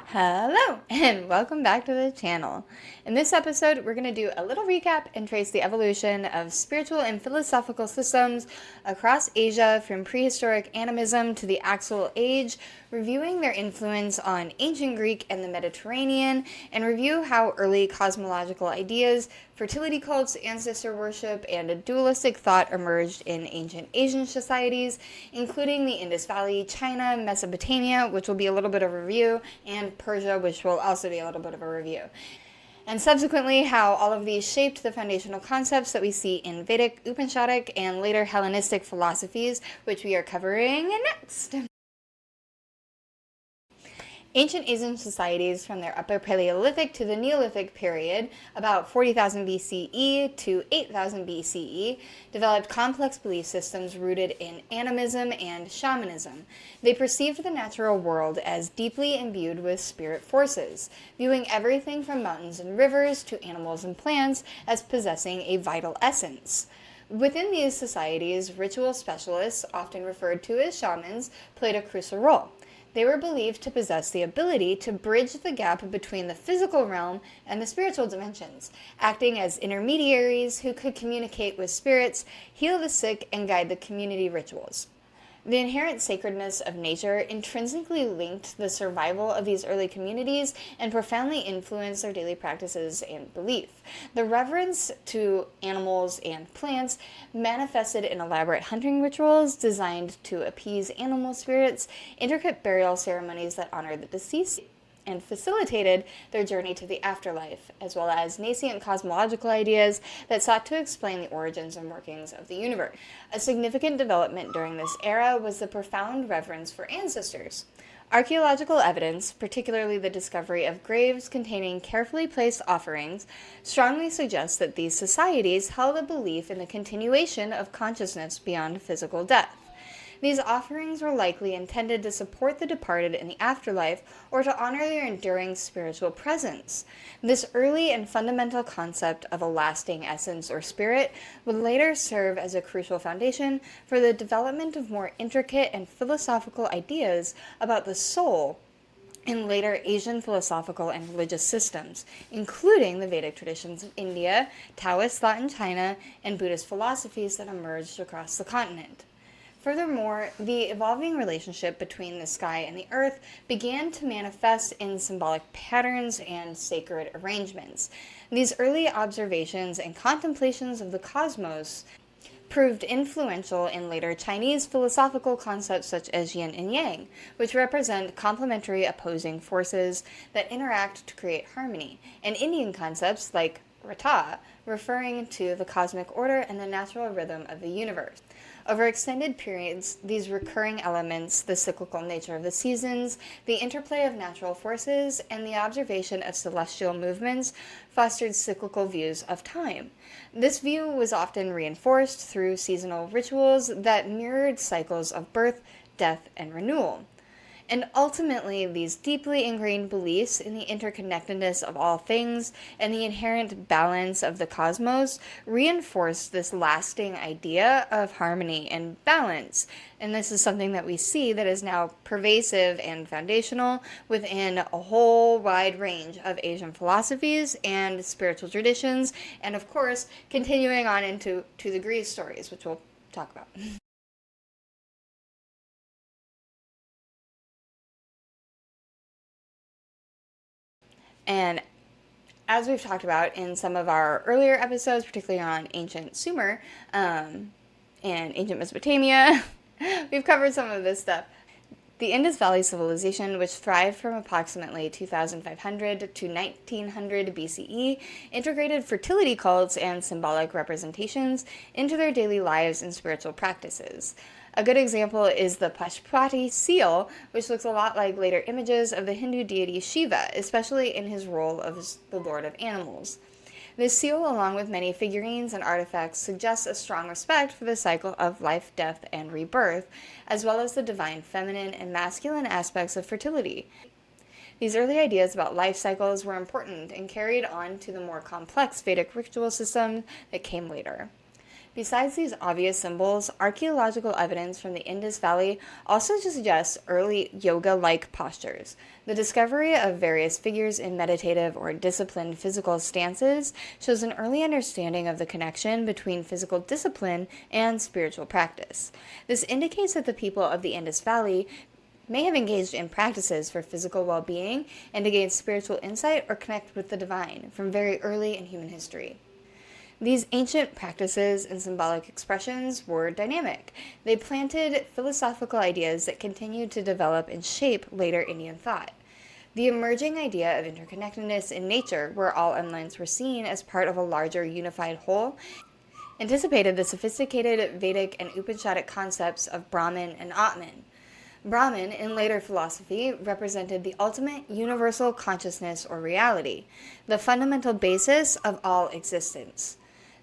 Hello, and welcome back to the channel. In this episode, we're going to do a little recap and trace the evolution of spiritual and philosophical systems across Asia from prehistoric animism to the Axial Age, reviewing their influence on ancient Greek and the Mediterranean, and review how early cosmological ideas, fertility cults, ancestor worship, and a dualistic thought emerged in ancient Asian societies, including the Indus Valley, China, Mesopotamia, which will be a little bit of a review, and Persia, which will also be a little bit of a review. And subsequently, how all of these shaped the foundational concepts that we see in Vedic, Upanishadic, and later Hellenistic philosophies, which we are covering next. Ancient Asian societies from their Upper Paleolithic to the Neolithic period, about 40,000 BCE to 8,000 BCE, developed complex belief systems rooted in animism and shamanism. They perceived the natural world as deeply imbued with spirit forces, viewing everything from mountains and rivers to animals and plants as possessing a vital essence. Within these societies, ritual specialists, often referred to as shamans, played a crucial role. They were believed to possess the ability to bridge the gap between the physical realm and the spiritual dimensions, acting as intermediaries who could communicate with spirits, heal the sick, and guide the community rituals. The inherent sacredness of nature intrinsically linked the survival of these early communities and profoundly influenced their daily practices and belief. The reverence to animals and plants manifested in elaborate hunting rituals designed to appease animal spirits, intricate burial ceremonies that honored the deceased, and facilitated their journey to the afterlife, as well as nascent cosmological ideas that sought to explain the origins and workings of the universe. A significant development during this era was the profound reverence for ancestors. Archaeological evidence, particularly the discovery of graves containing carefully placed offerings, strongly suggests that these societies held a belief in the continuation of consciousness beyond physical death. These offerings were likely intended to support the departed in the afterlife or to honor their enduring spiritual presence. This early and fundamental concept of a lasting essence or spirit would later serve as a crucial foundation for the development of more intricate and philosophical ideas about the soul in later Asian philosophical and religious systems, including the Vedic traditions of India, Taoist thought in China, and Buddhist philosophies that emerged across the continent. Furthermore, the evolving relationship between the sky and the earth began to manifest in symbolic patterns and sacred arrangements. These early observations and contemplations of the cosmos proved influential in later Chinese philosophical concepts such as yin and yang, which represent complementary opposing forces that interact to create harmony, and Indian concepts like Rata, referring to the cosmic order and the natural rhythm of the universe. Over extended periods, these recurring elements, the cyclical nature of the seasons, the interplay of natural forces, and the observation of celestial movements fostered cyclical views of time. This view was often reinforced through seasonal rituals that mirrored cycles of birth, death, and renewal. And ultimately, these deeply ingrained beliefs in the interconnectedness of all things and the inherent balance of the cosmos reinforced this lasting idea of harmony and balance. And this is something that we see that is now pervasive and foundational within a whole wide range of Asian philosophies and spiritual traditions, and of course, continuing on into the Greece stories, which we'll talk about. And as we've talked about in some of our earlier episodes, particularly on ancient Sumer and ancient Mesopotamia, we've covered some of this stuff. The Indus Valley civilization, which thrived from approximately 2500 to 1900 BCE, integrated fertility cults and symbolic representations into their daily lives and spiritual practices. A good example is the Pashupati seal, which looks a lot like later images of the Hindu deity Shiva, especially in his role as the lord of animals. This seal, along with many figurines and artifacts, suggests a strong respect for the cycle of life, death, and rebirth, as well as the divine feminine and masculine aspects of fertility. These early ideas about life cycles were important and carried on to the more complex Vedic ritual system that came later. Besides these obvious symbols, archaeological evidence from the Indus Valley also suggests early yoga-like postures. The discovery of various figures in meditative or disciplined physical stances shows an early understanding of the connection between physical discipline and spiritual practice. This indicates that the people of the Indus Valley may have engaged in practices for physical well-being and to gain spiritual insight or connect with the divine from very early in human history. These ancient practices and symbolic expressions were dynamic. They planted philosophical ideas that continued to develop and shape later Indian thought. The emerging idea of interconnectedness in nature, where all elements were seen as part of a larger unified whole, anticipated the sophisticated Vedic and Upanishadic concepts of Brahman and Atman. Brahman, in later philosophy, represented the ultimate universal consciousness or reality, the fundamental basis of all existence.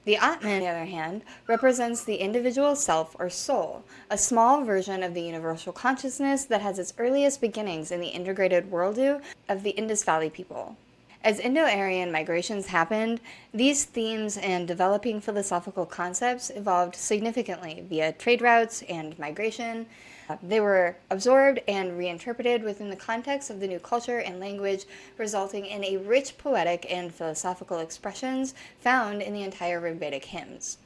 The Atman, on the other hand, represents the individual self or soul, a small version of the universal consciousness that has its earliest beginnings in the integrated worldview of the Indus Valley people. As Indo-Aryan migrations happened, these themes and developing philosophical concepts evolved significantly via trade routes and migration. They were absorbed and reinterpreted within the context of the new culture and language, resulting in a rich poetic and philosophical expressions found in the entire Rigvedic hymns.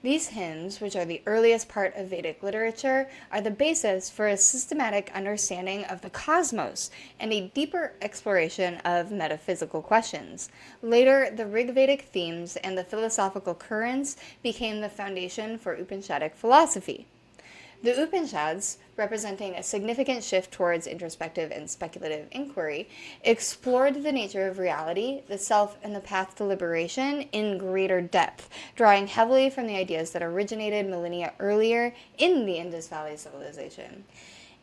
These hymns, which are the earliest part of Vedic literature, are the basis for a systematic understanding of the cosmos and a deeper exploration of metaphysical questions. Later, the Rigvedic themes and the philosophical currents became the foundation for Upanishadic philosophy. The Upanishads, representing a significant shift towards introspective and speculative inquiry, explored the nature of reality, the self, and the path to liberation in greater depth, drawing heavily from the ideas that originated millennia earlier in the Indus Valley civilization.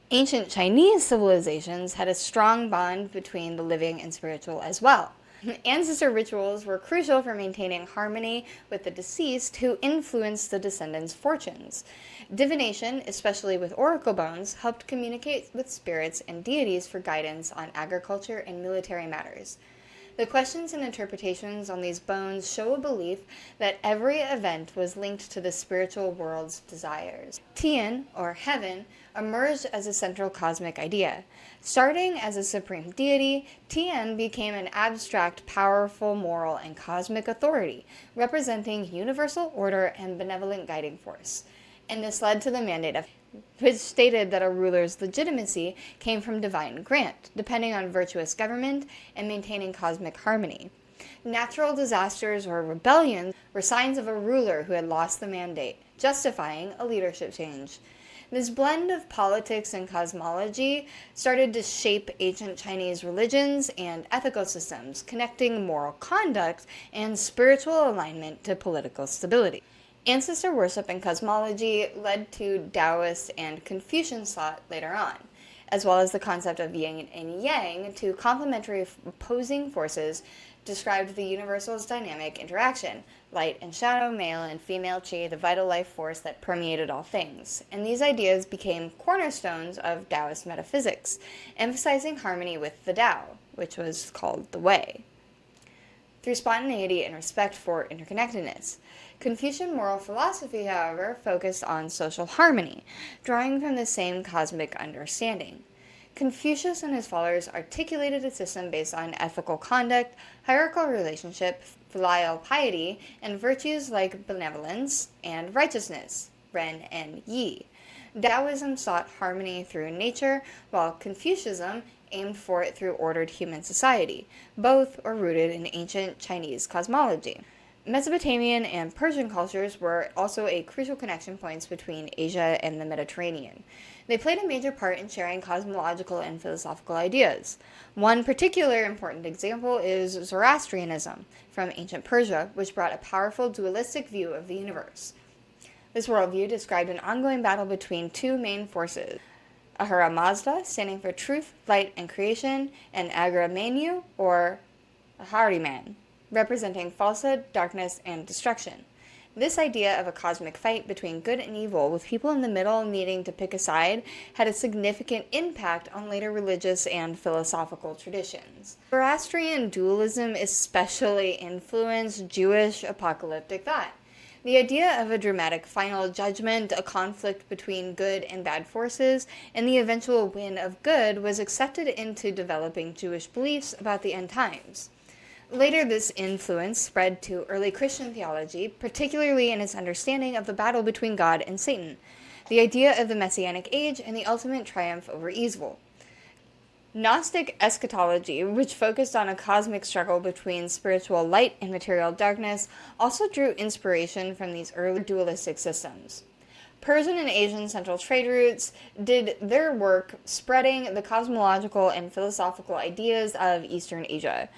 Ancient Chinese civilizations had a strong bond between the living and spiritual as well. Ancestor rituals were crucial for maintaining harmony with the deceased who influenced the descendants' fortunes. Divination, especially with oracle bones, helped communicate with spirits and deities for guidance on agriculture and military matters. The questions and interpretations on these bones show a belief that every event was linked to the spiritual world's desires. Tian, or heaven, emerged as a central cosmic idea. Starting as a supreme deity, Tian became an abstract, powerful moral and cosmic authority, representing universal order and benevolent guiding force. And this led to the mandate of which stated that a ruler's legitimacy came from divine grant, depending on virtuous government and maintaining cosmic harmony. Natural disasters or rebellions were signs of a ruler who had lost the mandate, justifying a leadership change. This blend of politics and cosmology started to shape ancient Chinese religions and ethical systems, connecting moral conduct and spiritual alignment to political stability. Ancestor worship and cosmology led to Taoist and Confucian thought later on, as well as the concept of yin and yang, two complementary opposing forces described the universal's dynamic interaction, light and shadow, male and female qi, the vital life force that permeated all things. And these ideas became cornerstones of Taoist metaphysics, emphasizing harmony with the Tao, which was called the Way, through spontaneity and respect for interconnectedness. Confucian moral philosophy, however, focused on social harmony, drawing from the same cosmic understanding. Confucius and his followers articulated a system based on ethical conduct, hierarchical relationship, filial piety, and virtues like benevolence and righteousness, Ren and Yi. Taoism sought harmony through nature, while Confucianism aimed for it through ordered human society. Both are rooted in ancient Chinese cosmology. Mesopotamian and Persian cultures were also a crucial connection points between Asia and the Mediterranean. They played a major part in sharing cosmological and philosophical ideas. One particular important example is Zoroastrianism from ancient Persia, which brought a powerful dualistic view of the universe. This worldview described an ongoing battle between two main forces, Ahura Mazda, standing for truth, light, and creation, and Agra Mainyu, or Ahriman, representing falsehood, darkness, and destruction. This idea of a cosmic fight between good and evil, with people in the middle needing to pick a side, had a significant impact on later religious and philosophical traditions. Zoroastrian dualism especially influenced Jewish apocalyptic thought. The idea of a dramatic final judgment, a conflict between good and bad forces, and the eventual win of good was accepted into developing Jewish beliefs about the end times. Later, this influence spread to early Christian theology, particularly in its understanding of the battle between God and Satan, the idea of the Messianic age, and the ultimate triumph over evil. Gnostic eschatology, which focused on a cosmic struggle between spiritual light and material darkness, also drew inspiration from these early dualistic systems. Persian and Asian central trade routes did their work spreading the cosmological and philosophical ideas of Eastern Asia.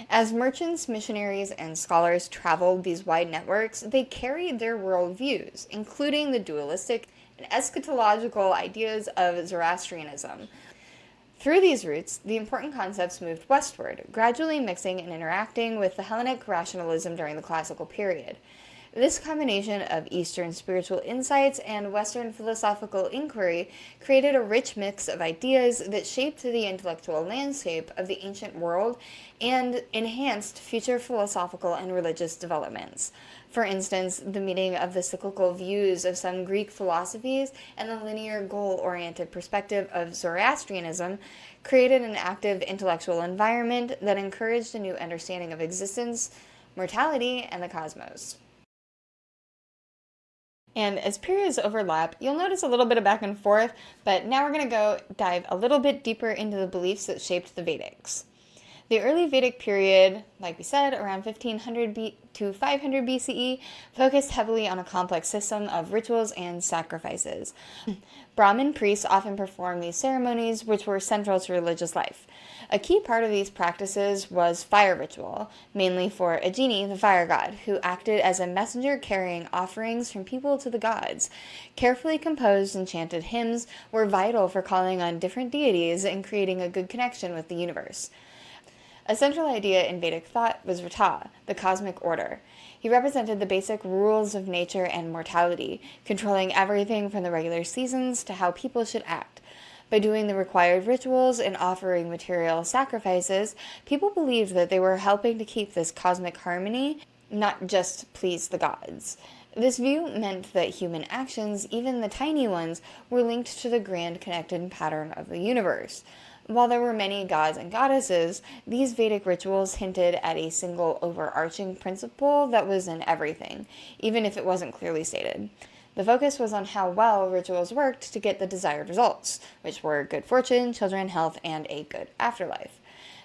As merchants, missionaries, and scholars traveled these wide networks, they carried their worldviews, including the dualistic and eschatological ideas of Zoroastrianism. Through these routes, the important concepts moved westward, gradually mixing and interacting with the Hellenic rationalism during the classical period. This combination of Eastern spiritual insights and Western philosophical inquiry created a rich mix of ideas that shaped the intellectual landscape of the ancient world and enhanced future philosophical and religious developments. For instance, the meeting of the cyclical views of some Greek philosophies and the linear goal-oriented perspective of Zoroastrianism created an active intellectual environment that encouraged a new understanding of existence, mortality, and the cosmos. And as periods overlap, you'll notice a little bit of back and forth, but now we're going to go dive a little bit deeper into the beliefs that shaped the Vedics. The early Vedic period, like we said, around 1500 to 500 BCE, focused heavily on a complex system of rituals and sacrifices. Brahmin priests often performed these ceremonies, which were central to religious life. A key part of these practices was fire ritual, mainly for Agni, the fire god, who acted as a messenger carrying offerings from people to the gods. Carefully composed and chanted hymns were vital for calling on different deities and creating a good connection with the universe. A central idea in Vedic thought was Rata, the cosmic order. He represented the basic rules of nature and mortality, controlling everything from the regular seasons to how people should act. By doing the required rituals and offering material sacrifices, people believed that they were helping to keep this cosmic harmony, not just please the gods. This view meant that human actions, even the tiny ones, were linked to the grand connected pattern of the universe. While there were many gods and goddesses, these Vedic rituals hinted at a single overarching principle that was in everything, even if it wasn't clearly stated. The focus was on how well rituals worked to get the desired results, which were good fortune, children, health, and a good afterlife.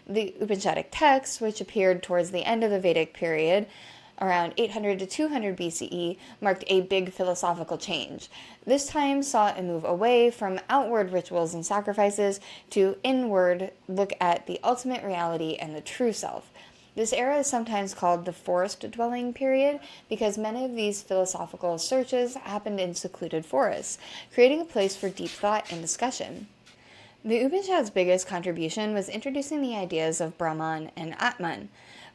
The Upanishadic texts, which appeared towards the end of the Vedic period, around 800 to 200 BCE, marked a big philosophical change. This time saw a move away from outward rituals and sacrifices to inward look at the ultimate reality and the true self. This era is sometimes called the forest-dwelling period because many of these philosophical searches happened in secluded forests, creating a place for deep thought and discussion. The Upanishad's biggest contribution was introducing the ideas of Brahman and Atman.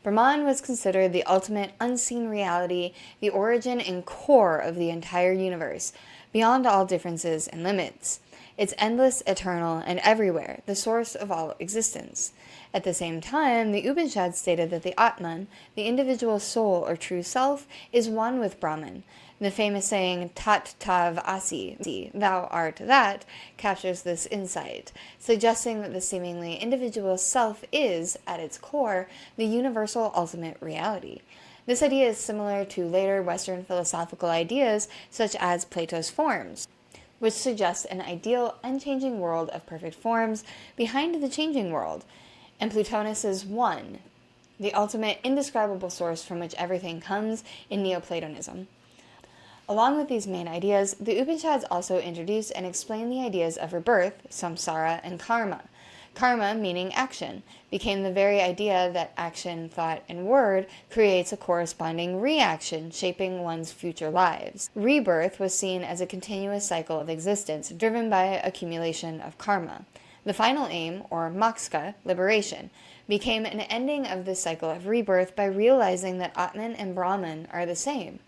Brahman was considered the ultimate unseen reality, the origin and core of the entire universe, beyond all differences and limits. It's endless, eternal, and everywhere, the source of all existence. At the same time, the Upanishad stated that the Atman, the individual soul or true self, is one with Brahman. The famous saying, Tat Tav Asi, thou art that, captures this insight, suggesting that the seemingly individual self is, at its core, the universal ultimate reality. This idea is similar to later Western philosophical ideas such as Plato's forms, which suggests an ideal, unchanging world of perfect forms behind the changing world, and Plotinus's one, the ultimate indescribable source from which everything comes in Neoplatonism. Along with these main ideas, the Upanishads also introduced and explained the ideas of rebirth, samsara, and karma. Karma, meaning action, became the very idea that action, thought, and word creates a corresponding reaction, shaping one's future lives. Rebirth was seen as a continuous cycle of existence, driven by accumulation of karma. The final aim, or moksha, liberation, became an ending of this cycle of rebirth by realizing that Atman and Brahman are the same.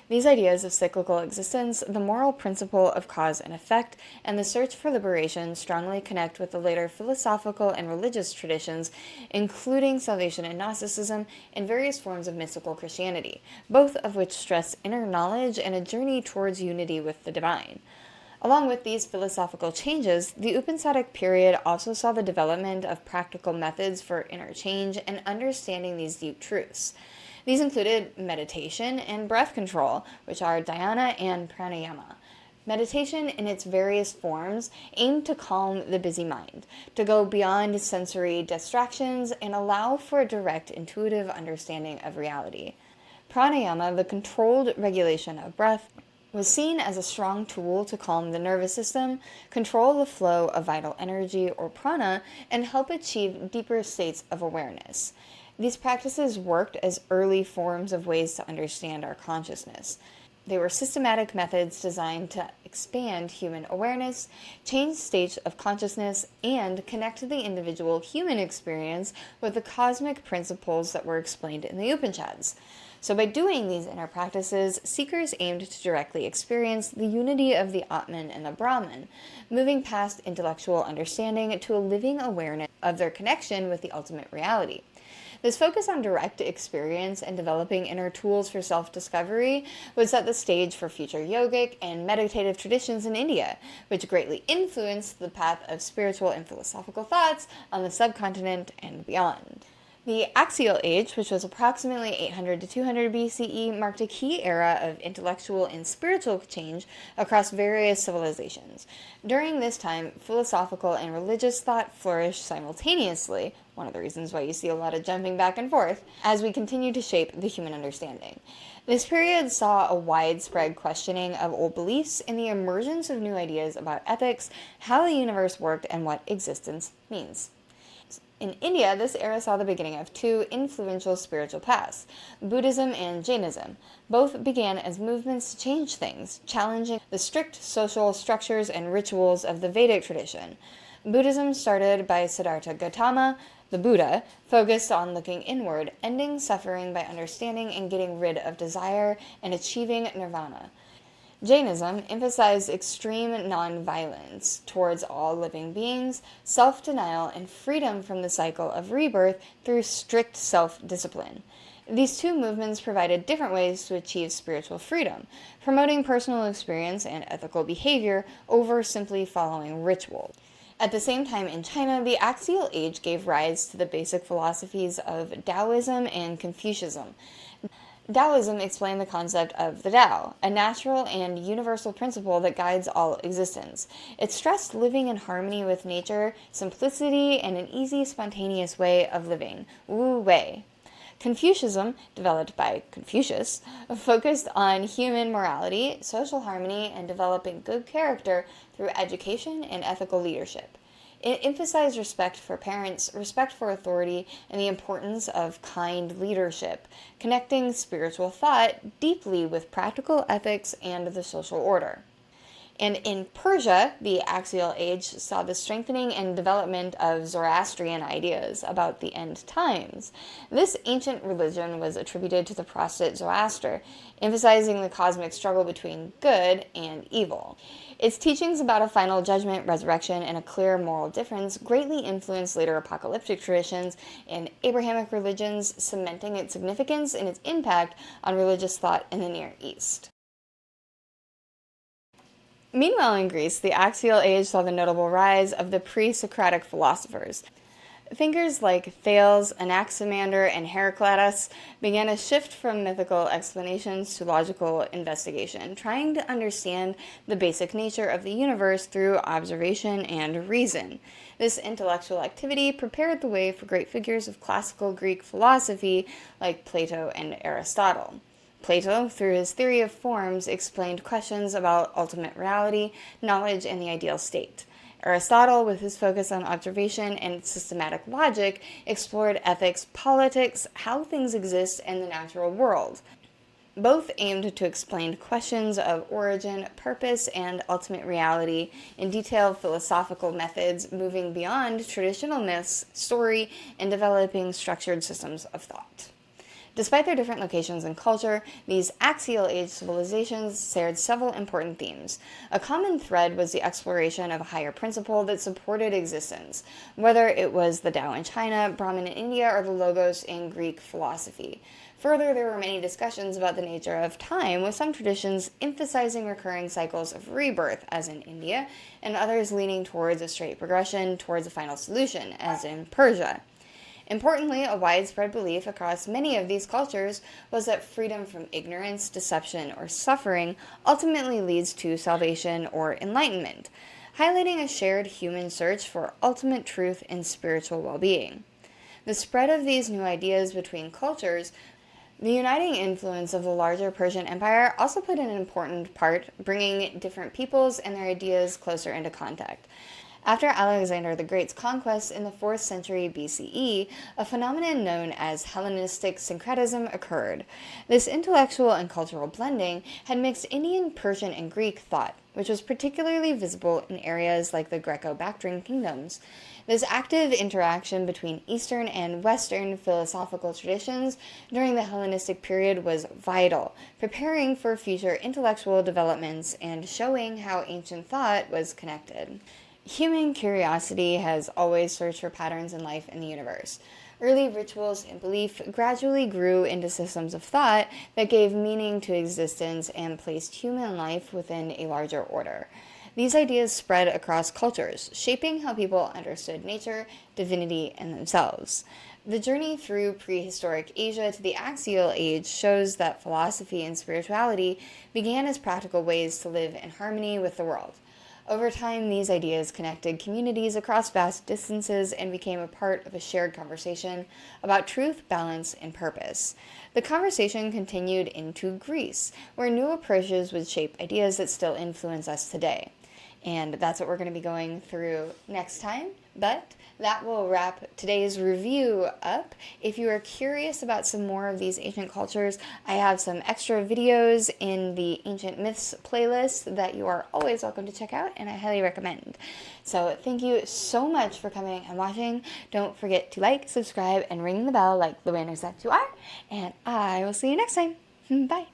These ideas of cyclical existence, the moral principle of cause and effect, and the search for liberation strongly connect with the later philosophical and religious traditions, including salvation and Gnosticism, and various forms of mystical Christianity, both of which stress inner knowledge and a journey towards unity with the divine. Along with these philosophical changes, the Upanishadic period also saw the development of practical methods for inner change and understanding these deep truths. These included meditation and breath control, which are dhyana and pranayama. Meditation in its various forms aimed to calm the busy mind, to go beyond sensory distractions and allow for a direct intuitive understanding of reality. Pranayama, the controlled regulation of breath, was seen as a strong tool to calm the nervous system, control the flow of vital energy or prana, and help achieve deeper states of awareness. These practices worked as early forms of ways to understand our consciousness. They were systematic methods designed to expand human awareness, change states of consciousness, and connect the individual human experience with the cosmic principles that were explained in the Upanishads. So by doing these inner practices, seekers aimed to directly experience the unity of the Atman and the Brahman, moving past intellectual understanding to a living awareness of their connection with the ultimate reality. This focus on direct experience and developing inner tools for self-discovery would set the stage for future yogic and meditative traditions in India, which greatly influenced the path of spiritual and philosophical thoughts on the subcontinent and beyond. The Axial Age, which was approximately 800 to 200 BCE, marked a key era of intellectual and spiritual change across various civilizations. During this time, philosophical and religious thought flourished simultaneously, one of the reasons why you see a lot of jumping back and forth, as we continue to shape the human understanding. This period saw a widespread questioning of old beliefs and the emergence of new ideas about ethics, how the universe worked, and what existence means. In India, this era saw the beginning of two influential spiritual paths, Buddhism and Jainism. Both began as movements to change things, challenging the strict social structures and rituals of the Vedic tradition. Buddhism, started by Siddhartha Gautama, the Buddha, focused on looking inward, ending suffering by understanding and getting rid of desire and achieving nirvana. Jainism emphasized extreme non-violence towards all living beings, self-denial, and freedom from the cycle of rebirth through strict self-discipline. These two movements provided different ways to achieve spiritual freedom, promoting personal experience and ethical behavior over simply following ritual. At the same time, in China, the Axial Age gave rise to the basic philosophies of Taoism and Confucianism. Taoism explained the concept of the Tao, a natural and universal principle that guides all existence. It stressed living in harmony with nature, simplicity, and an easy, spontaneous way of living, Wu Wei. Confucianism, developed by Confucius, focused on human morality, social harmony, and developing good character through education and ethical leadership. It emphasized respect for parents, respect for authority, and the importance of kind leadership, connecting spiritual thought deeply with practical ethics and the social order. And in Persia, the Axial Age saw the strengthening and development of Zoroastrian ideas about the end times. This ancient religion was attributed to the prophet Zoroaster, emphasizing the cosmic struggle between good and evil. Its teachings about a final judgment, resurrection, and a clear moral difference greatly influenced later apocalyptic traditions and Abrahamic religions, cementing its significance and its impact on religious thought in the Near East. Meanwhile, in Greece, the Axial Age saw the notable rise of the pre-Socratic philosophers. Thinkers like Thales, Anaximander, and Heraclitus began a shift from mythical explanations to logical investigation, trying to understand the basic nature of the universe through observation and reason. This intellectual activity prepared the way for great figures of classical Greek philosophy like Plato and Aristotle. Plato, through his theory of forms, explained questions about ultimate reality, knowledge, and the ideal state. Aristotle, with his focus on observation and systematic logic, explored ethics, politics, how things exist in the natural world. Both aimed to explain questions of origin, purpose, and ultimate reality in detailed philosophical methods, moving beyond traditional myths, story, and developing structured systems of thought. Despite their different locations and culture, these axial age civilizations shared several important themes. A common thread was the exploration of a higher principle that supported existence, whether it was the Tao in China, Brahman in India, or the Logos in Greek philosophy. Further, there were many discussions about the nature of time, with some traditions emphasizing recurring cycles of rebirth, as in India, and others leaning towards a straight progression towards a final solution, as in Persia. Importantly, a widespread belief across many of these cultures was that freedom from ignorance, deception, or suffering ultimately leads to salvation or enlightenment, highlighting a shared human search for ultimate truth and spiritual well-being. The spread of these new ideas between cultures, the uniting influence of the larger Persian Empire also played an important part, bringing different peoples and their ideas closer into contact. After Alexander the Great's conquest in the 4th century BCE, a phenomenon known as Hellenistic syncretism occurred. This intellectual and cultural blending had mixed Indian, Persian, and Greek thought, which was particularly visible in areas like the Greco-Bactrian kingdoms. This active interaction between Eastern and Western philosophical traditions during the Hellenistic period was vital, preparing for future intellectual developments and showing how ancient thought was connected. Human curiosity has always searched for patterns in life and the universe. Early rituals and belief gradually grew into systems of thought that gave meaning to existence and placed human life within a larger order. These ideas spread across cultures, shaping how people understood nature, divinity, and themselves. The journey through prehistoric Asia to the Axial Age shows that philosophy and spirituality began as practical ways to live in harmony with the world. Over time, these ideas connected communities across vast distances and became a part of a shared conversation about truth, balance, and purpose. The conversation continued into Greece, where new approaches would shape ideas that still influence us today. And that's what we're going to be going through next time. But that will wrap today's review up. If you are curious about some more of these ancient cultures, I have some extra videos in the Ancient Myths playlist that you are always welcome to check out, and I highly recommend. So thank you so much for coming and watching. Don't forget to like, subscribe, and ring the bell like the winners that you are. And I will see you next time. Bye.